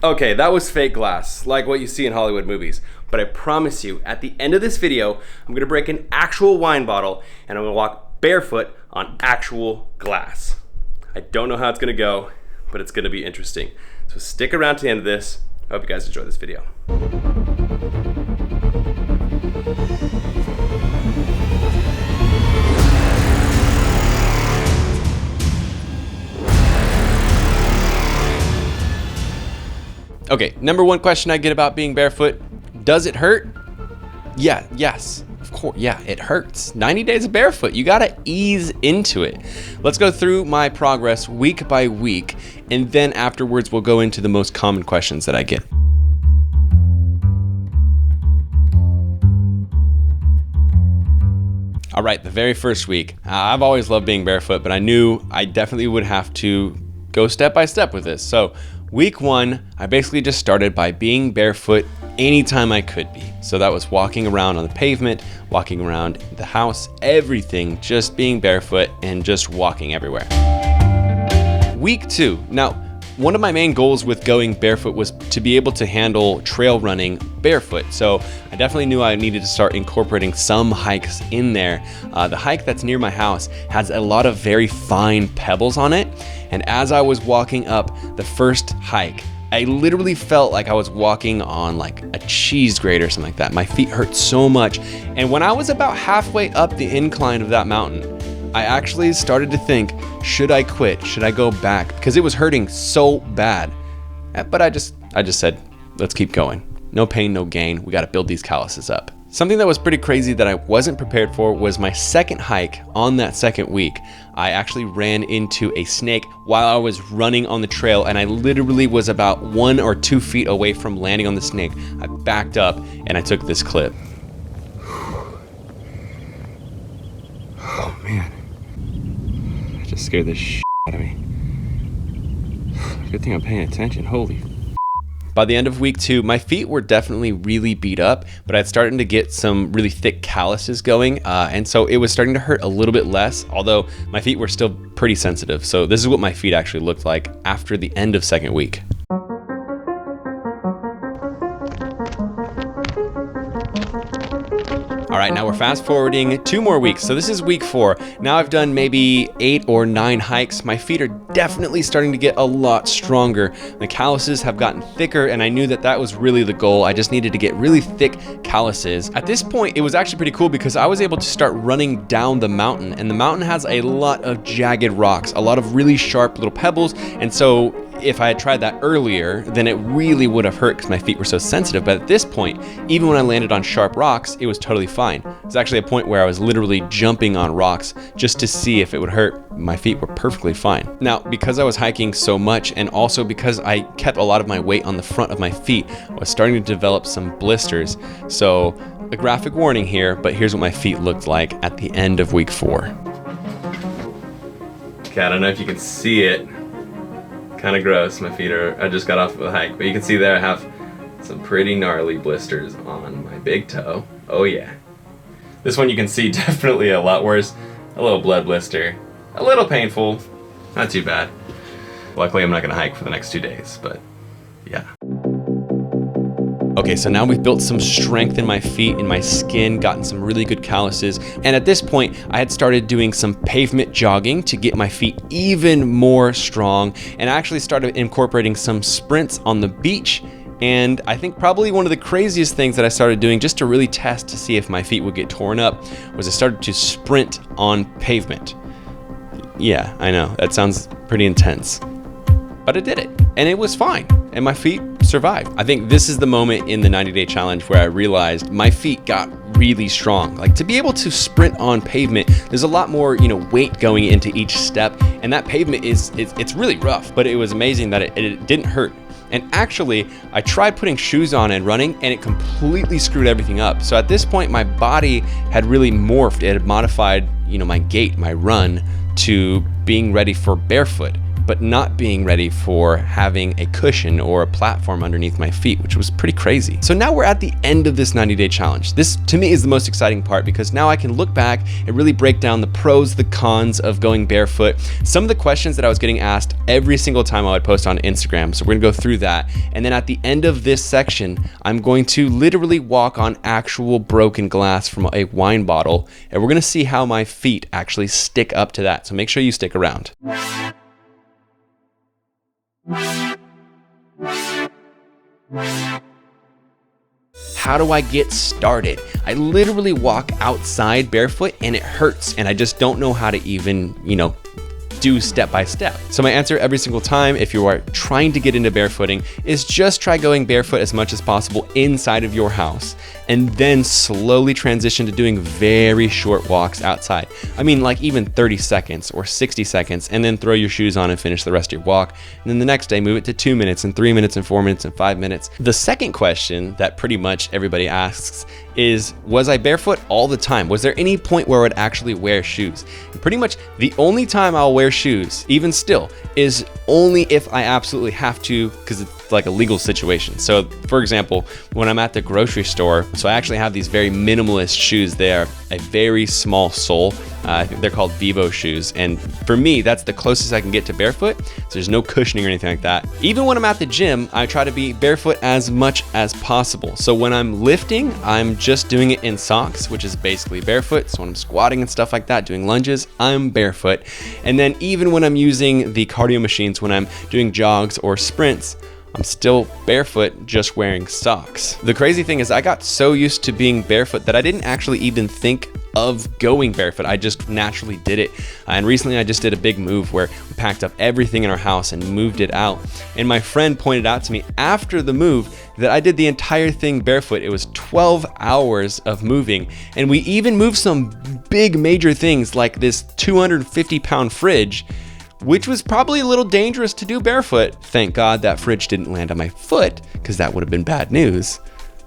Okay, that was fake glass, like what you see in Hollywood movies. But I promise you, at the end of this video, I'm gonna break an actual wine bottle and I'm gonna walk barefoot on actual glass. I don't know how it's gonna go, but it's gonna be interesting. So stick around to the end of this. I hope you guys enjoy this video. Okay, number one question I get about being barefoot, does it hurt? Yes, of course, yeah, it hurts. 90 days of barefoot, you gotta ease into it. Let's go through my progress week by week, and then afterwards we'll go into the most common questions that I get. All right, the very first week, I've always loved being barefoot, but I knew I definitely would have to go step by step with this. So week one, I basically just started by being barefoot anytime I could be. So that was walking around on the pavement, walking around the house, everything, just being barefoot and just walking everywhere. Week two, now, one of my main goals with going barefoot was to be able to handle trail running barefoot. So I definitely knew I needed to start incorporating some hikes in there. The hike that's near my house has a lot of very fine pebbles on it. And as I was walking up the first hike, I literally felt like I was walking on like a cheese grate or something like that. My feet hurt so much. And when I was about halfway up the incline of that mountain, I actually started to think, should I quit? Should I go back? Because it was hurting so bad. But I just said, let's keep going. No pain, no gain. We got to build these calluses up. Something that was pretty crazy that I wasn't prepared for was my second hike on that second week. I actually ran into a snake while I was running on the trail, and I literally was about 1 or 2 feet away from landing on the snake. I backed up and I took this clip. Oh man. That just scared the shit out of me. Good thing I'm paying attention. Holy. By the end of week two, my feet were definitely really beat up, but I'd started to get some really thick calluses going, and so it was starting to hurt a little bit less, although my feet were still pretty sensitive. So this is what my feet actually looked like after the end of second week. All right, now we're fast forwarding 2 more weeks. So this is week 4. Now I've done maybe 8 or 9 hikes. My feet are definitely starting to get a lot stronger. The calluses have gotten thicker, and I knew that that was really the goal. I just needed to get really thick calluses. At this point, it was actually pretty cool because I was able to start running down the mountain, and the mountain has a lot of jagged rocks, a lot of really sharp little pebbles, and so if I had tried that earlier, then it really would have hurt because my feet were so sensitive. But at this point, even when I landed on sharp rocks, it was totally fine. It was actually a point where I was literally jumping on rocks just to see if it would hurt. My feet were perfectly fine. Now, because I was hiking so much, and also because I kept a lot of my weight on the front of my feet, I was starting to develop some blisters. So a graphic warning here, but here's what my feet looked like at the end of week 4. Okay, I don't know if you can see it. Kind of gross. My feet are, I just got off of a hike, but you can see there I have some pretty gnarly blisters on my big toe. Oh yeah. This one you can see definitely a lot worse. A little blood blister. A little painful. Not too bad. Luckily I'm not gonna hike for the next 2 days, but yeah. Okay, so now we've built some strength in my feet, in my skin, gotten some really good calluses. And at this point, I had started doing some pavement jogging to get my feet even more strong. And I actually started incorporating some sprints on the beach. And I think probably one of the craziest things that I started doing just to really test to see if my feet would get torn up was I started to sprint on pavement. Yeah, I know, that sounds pretty intense. But I did it, and it was fine, and my feet survived. I think this is the moment in the 90-day challenge where I realized my feet got really strong. Like, to be able to sprint on pavement, there's a lot more, weight going into each step, and that pavement it's really rough, but it was amazing that it didn't hurt. And actually, I tried putting shoes on and running, and it completely screwed everything up. So at this point, my body had really morphed. It had modified, my gait, my run, to being ready for barefoot. but not being ready for having a cushion or a platform underneath my feet, which was pretty crazy. So now we're at the end of this 90-day challenge. This to me is the most exciting part because now I can look back and really break down the pros, the cons of going barefoot, some of the questions that I was getting asked every single time I would post on Instagram. So we're gonna go through that. And then at the end of this section, I'm going to literally walk on actual broken glass from a wine bottle, and we're gonna see how my feet actually stick up to that. So make sure you stick around. How do I get started? I literally walk outside barefoot and it hurts, and I just don't know how to even, do step by step. So my answer every single time, if you are trying to get into barefooting, is just try going barefoot as much as possible inside of your house, and then slowly transition to doing very short walks outside. I mean, like even 30 seconds or 60 seconds, and then throw your shoes on and finish the rest of your walk. And then the next day, move it to 2 minutes and 3 minutes and 4 minutes and 5 minutes. The second question that pretty much everybody asks is, was I barefoot all the time? Was there any point where I would actually wear shoes? And pretty much the only time I'll wear shoes, even still, is only if I absolutely have to, because it's like a legal situation. So for example, when I'm at the grocery store, so I actually have these very minimalist shoes. They are a very small sole. I think they're called Vivo shoes. And for me, that's the closest I can get to barefoot. So there's no cushioning or anything like that. Even when I'm at the gym, I try to be barefoot as much as possible. So when I'm lifting, I'm just doing it in socks, which is basically barefoot. So when I'm squatting and stuff like that, doing lunges, I'm barefoot. And then even when I'm using the cardio machines, when I'm doing jogs or sprints, I'm still barefoot, just wearing socks. The crazy thing is I got so used to being barefoot that I didn't actually even think of going barefoot. I just naturally did it. And recently I just did a big move where we packed up everything in our house and moved it out. And my friend pointed out to me after the move that I did the entire thing barefoot. It was 12 hours of moving. And we even moved some big major things like this 250-pound fridge, which was probably a little dangerous to do barefoot. Thank God that fridge didn't land on my foot, because that would have been bad news.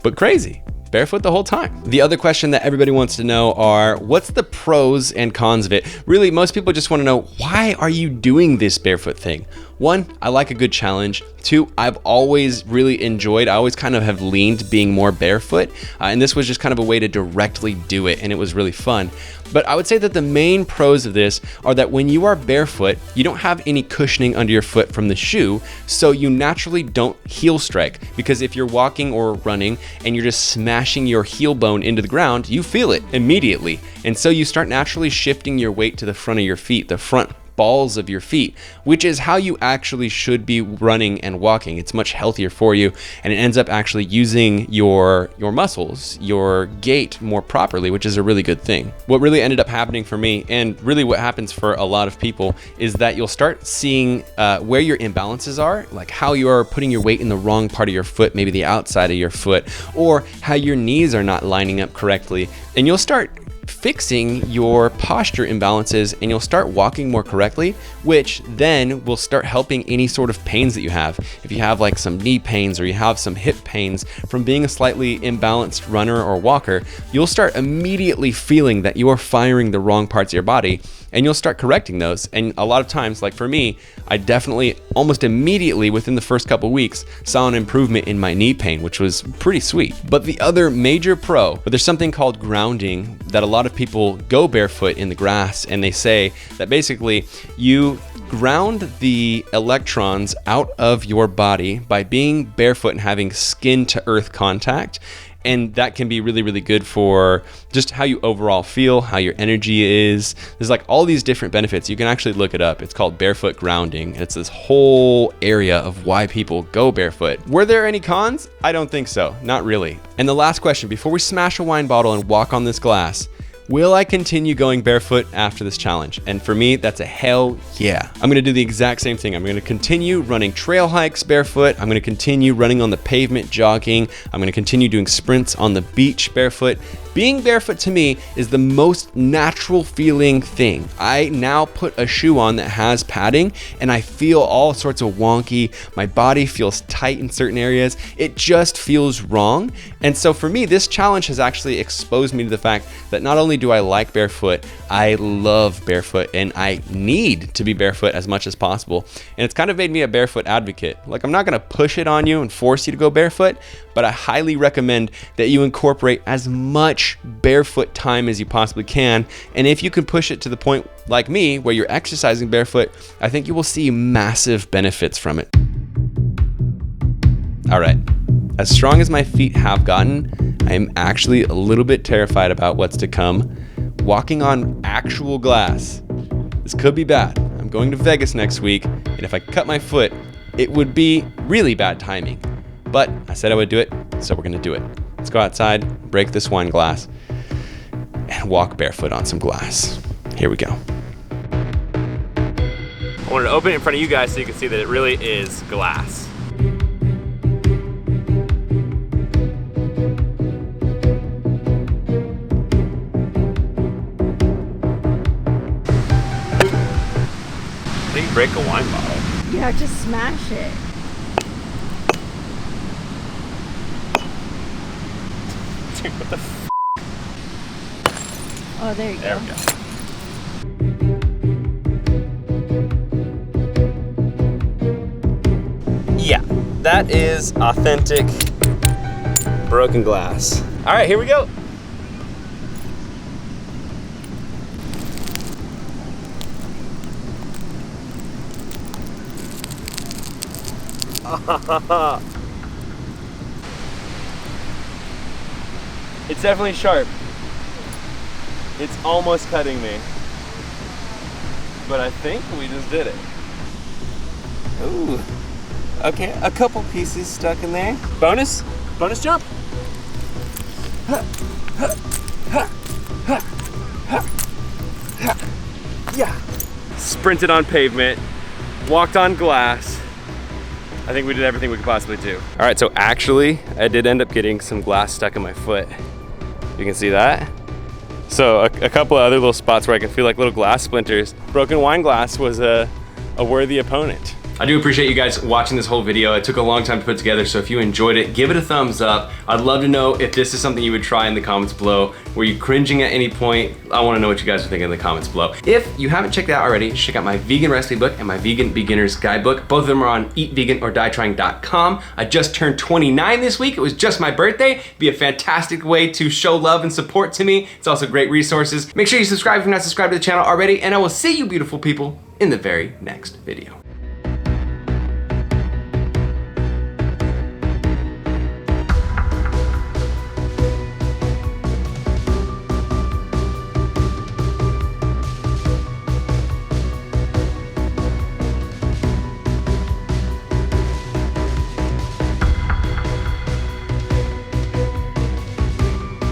But crazy. Barefoot the whole time. The other question that everybody wants to know are, what's the pros and cons of it? Really, most people just want to know, why are you doing this barefoot thing? One, I like a good challenge. Two, I've always really enjoyed, I always kind of have leaned being more barefoot. And this was just kind of a way to directly do it, and it was really fun. But I would say that the main pros of this are that when you are barefoot, you don't have any cushioning under your foot from the shoe, so you naturally don't heel strike. Because if you're walking or running and you're just smashing your heel bone into the ground, you feel it immediately. And so you start naturally shifting your weight to the front of your feet, the front balls of your feet, which is how you actually should be running and walking. It's much healthier for you, and it ends up actually using your muscles, your gait more properly, which is a really good thing. What really ended up happening for me, and really what happens for a lot of people, is that you'll start seeing where your imbalances are, like how you are putting your weight in the wrong part of your foot, maybe the outside of your foot, or how your knees are not lining up correctly, and you'll start fixing your posture imbalances, and you'll start walking more correctly, which then will start helping any sort of pains that you have. If you have like some knee pains or you have some hip pains from being a slightly imbalanced runner or walker, you'll start immediately feeling that you're firing the wrong parts of your body, and you'll start correcting those. And a lot of times, like for me, I definitely almost immediately within the first couple weeks saw an improvement in my knee pain, which was pretty sweet. But the other major pro, but there's something called grounding that a lot of people go barefoot in the grass, and they say that basically you ground the electrons out of your body by being barefoot and having skin to earth contact. And that can be really, really good for just how you overall feel, how your energy is. There's like all these different benefits. You can actually look it up. It's called barefoot grounding. It's this whole area of why people go barefoot. Were there any cons? I don't think so. Not really. And the last question, before we smash a wine bottle and walk on this glass, will I continue going barefoot after this challenge? And for me, that's a hell yeah. I'm gonna do the exact same thing. I'm gonna continue running trail hikes barefoot. I'm gonna continue running on the pavement, jogging. I'm gonna continue doing sprints on the beach barefoot. Being barefoot to me is the most natural feeling thing. I now put a shoe on that has padding, and I feel all sorts of wonky. My body feels tight in certain areas. It just feels wrong. And so for me, this challenge has actually exposed me to the fact that not only only do I like barefoot, I love barefoot, and I need to be barefoot as much as possible. And it's kind of made me a barefoot advocate. Like, I'm not gonna push it on you and force you to go barefoot, but I highly recommend that you incorporate as much barefoot time as you possibly can. And if you can push it to the point like me, where you're exercising barefoot, I think you will see massive benefits from it. All right, as strong as my feet have gotten, I am actually a little bit terrified about what's to come. Walking on actual glass, this could be bad. I'm going to Vegas next week, and if I cut my foot, it would be really bad timing. But I said I would do it, so we're gonna do it. Let's go outside, break this wine glass, and walk barefoot on some glass. Here we go. I wanted to open it in front of you guys so you can see that it really is glass. I think you break a wine bottle. Yeah, just smash it. Dude, what the f? Oh, there you go. There we go. Yeah, that is authentic broken glass. All right, here we go. It's definitely sharp. It's almost cutting me. But I think we just did it. Ooh. Okay, a couple pieces stuck in there. Bonus jump. Yeah. Sprinted on pavement, walked on glass. I think we did everything we could possibly do. All right, so actually, I did end up getting some glass stuck in my foot. You can see that. So a couple of other little spots where I can feel like little glass splinters. Broken wine glass was a worthy opponent. I do appreciate you guys watching this whole video. It took a long time to put together, so if you enjoyed it, give it a thumbs up. I'd love to know if this is something you would try in the comments below. Were you cringing at any point? I wanna know what you guys are thinking in the comments below. If you haven't checked it out already, check out my vegan recipe book and my vegan beginner's guidebook. Both of them are on eatveganordieTrying.com. I just turned 29 this week. It was just my birthday. It'd be a fantastic way to show love and support to me. It's also great resources. Make sure you subscribe if you're not subscribed to the channel already, and I will see you beautiful people in the very next video.